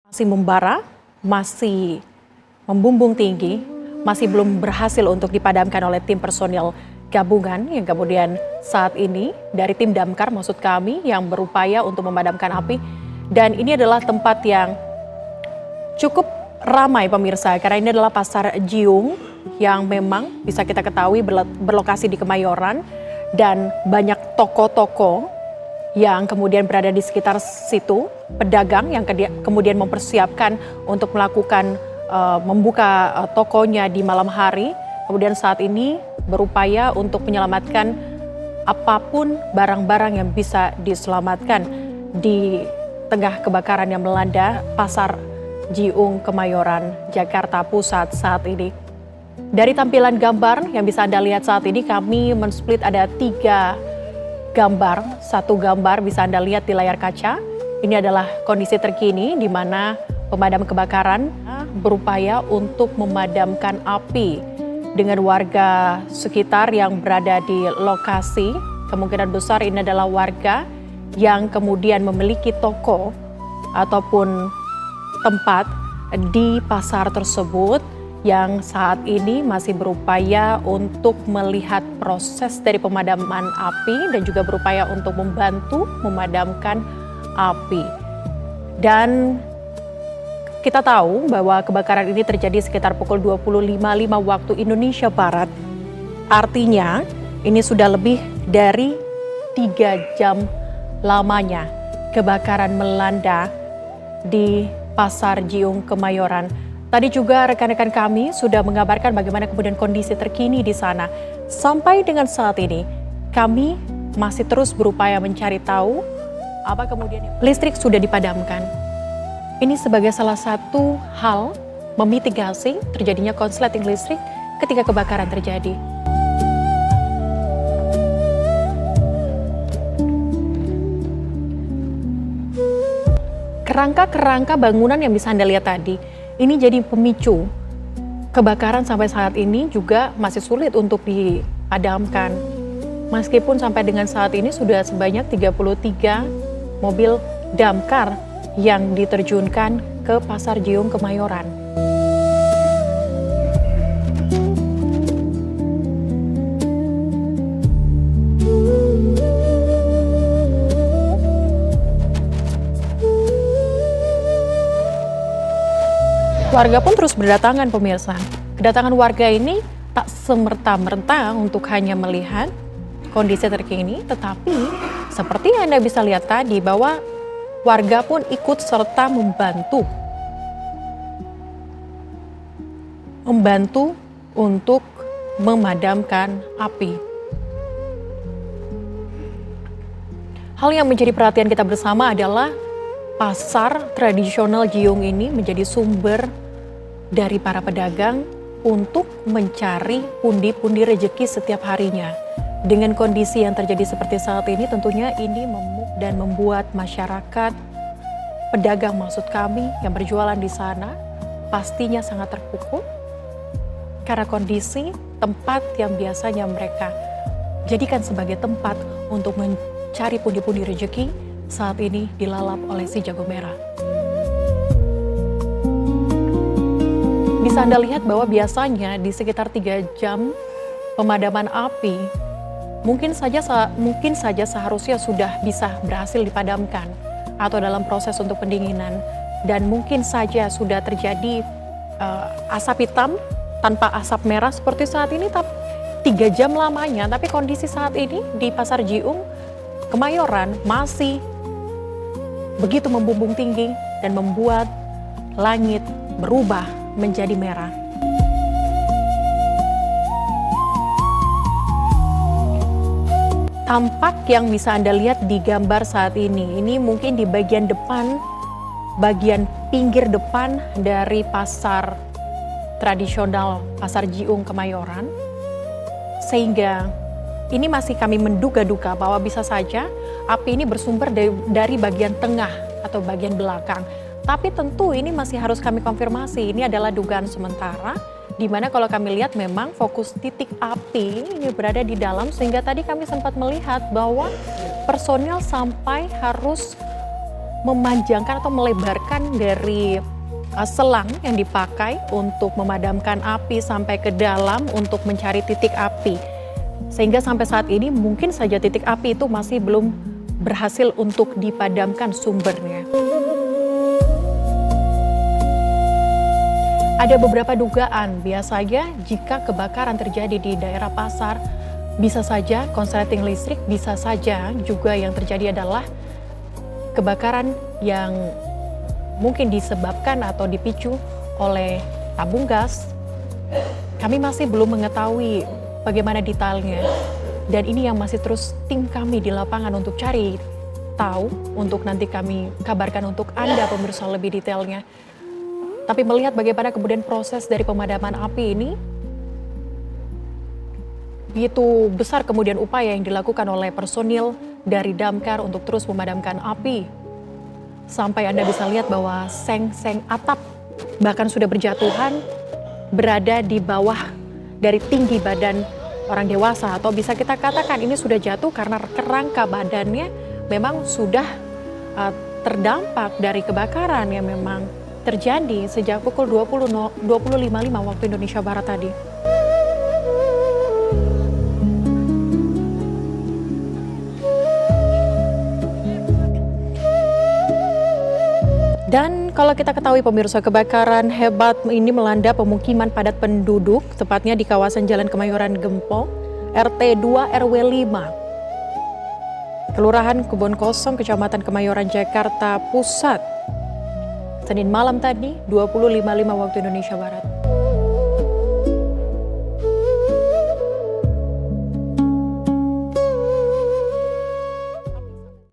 Masih membara, masih membumbung tinggi, masih belum berhasil untuk dipadamkan oleh tim personil gabungan yang kemudian saat ini dari tim damkar maksud kami yang berupaya untuk memadamkan api. Dan ini adalah tempat yang cukup ramai pemirsa karena ini adalah Pasar Jiung yang memang bisa kita ketahui berlokasi di Kemayoran dan banyak toko-toko yang kemudian berada di sekitar situ, pedagang yang kemudian mempersiapkan untuk melakukan membuka tokonya di malam hari. Kemudian saat ini berupaya untuk menyelamatkan apapun barang-barang yang bisa diselamatkan di tengah kebakaran yang melanda Pasar Jiung Kemayoran, Jakarta Pusat saat ini. Dari tampilan gambar yang bisa Anda lihat saat ini, kami men-split ada 3 gambar. Satu gambar bisa Anda lihat di layar kaca. Ini adalah kondisi terkini di mana pemadam kebakaran berupaya untuk memadamkan api dengan warga sekitar yang berada di lokasi. Kemungkinan besar ini adalah warga yang kemudian memiliki toko ataupun tempat di pasar tersebut yang saat ini masih berupaya untuk melihat proses dari pemadaman api dan juga berupaya untuk membantu memadamkan api. Dan kita tahu bahwa kebakaran ini terjadi sekitar pukul 25.05 waktu Indonesia Barat. Artinya ini sudah lebih dari 3 jam lamanya kebakaran melanda di Pasar Jiung Kemayoran. Tadi juga rekan-rekan kami sudah mengabarkan bagaimana kemudian kondisi terkini di sana. Sampai dengan saat ini, kami masih terus berupaya mencari tahu apa kemudian listrik sudah dipadamkan. Ini sebagai salah satu hal memitigasi terjadinya konsleting listrik ketika kebakaran terjadi. Kerangka-kerangka bangunan yang bisa Anda lihat tadi, ini jadi pemicu kebakaran sampai saat ini juga masih sulit untuk dipadamkan. Meskipun sampai dengan saat ini sudah sebanyak 33 mobil damkar yang diterjunkan ke Pasar Jiung Kemayoran. Warga pun terus berdatangan pemirsa. Kedatangan warga ini tak semerta-merta untuk hanya melihat kondisi terkini, tetapi seperti yang Anda bisa lihat tadi bahwa warga pun ikut serta membantu untuk memadamkan api. Hal yang menjadi perhatian kita bersama adalah pasar tradisional Jiung ini menjadi sumber dari para pedagang untuk mencari pundi-pundi rejeki setiap harinya. Dengan kondisi yang terjadi seperti saat ini, tentunya ini dan membuat masyarakat, pedagang maksud kami yang berjualan di sana, pastinya sangat terpukul karena kondisi tempat yang biasanya mereka jadikan sebagai tempat untuk mencari pundi-pundi rejeki saat ini dilalap oleh si jago merah. Bisa Anda lihat bahwa biasanya di sekitar 3 jam pemadaman api, mungkin saja seharusnya sudah bisa berhasil dipadamkan atau dalam proses untuk pendinginan. Dan mungkin saja sudah terjadi asap hitam tanpa asap merah seperti saat ini, tapi 3 jam lamanya. Tapi kondisi saat ini di Pasar Jiung Kemayoran masih begitu membumbung tinggi dan membuat langit berubah menjadi merah. Tampak yang bisa Anda lihat di gambar saat ini mungkin di bagian depan, bagian pinggir depan dari pasar tradisional Pasar Jiung Kemayoran. Sehingga ini masih kami menduga-duga bahwa bisa saja api ini bersumber dari bagian tengah atau bagian belakang. Tapi tentu ini masih harus kami konfirmasi. Ini adalah dugaan sementara, di mana kalau kami lihat memang fokus titik api ini berada di dalam, sehingga tadi kami sempat melihat bahwa personel sampai harus memanjangkan atau melebarkan dari selang yang dipakai untuk memadamkan api sampai ke dalam untuk mencari titik api. Sehingga sampai saat ini mungkin saja titik api itu masih belum berhasil untuk dipadamkan sumbernya. Ada beberapa dugaan, biasanya jika kebakaran terjadi di daerah pasar, bisa saja konsleting listrik, bisa saja juga yang terjadi adalah kebakaran yang mungkin disebabkan atau dipicu oleh tabung gas. Kami masih belum mengetahui bagaimana detailnya, dan ini yang masih terus tim kami di lapangan untuk cari tahu, untuk nanti kami kabarkan untuk Anda pemirsa lebih detailnya. Tapi melihat bagaimana kemudian proses dari pemadaman api ini, begitu besar kemudian upaya yang dilakukan oleh personil dari damkar untuk terus memadamkan api. Sampai Anda bisa lihat bahwa seng-seng atap bahkan sudah berjatuhan berada di bawah dari tinggi badan orang dewasa, atau bisa kita katakan ini sudah jatuh karena kerangka badannya memang sudah terdampak dari kebakaran yang memang terjadi sejak pukul 20.55 waktu Indonesia Barat tadi. Dan kalau kita ketahui pemirsa, kebakaran hebat ini melanda pemukiman padat penduduk, tepatnya di kawasan Jalan Kemayoran Gempol, RT 2 RW 5, Kelurahan Kebon Kosong, Kecamatan Kemayoran, Jakarta Pusat. Senin malam tadi, 20.55 waktu Indonesia Barat.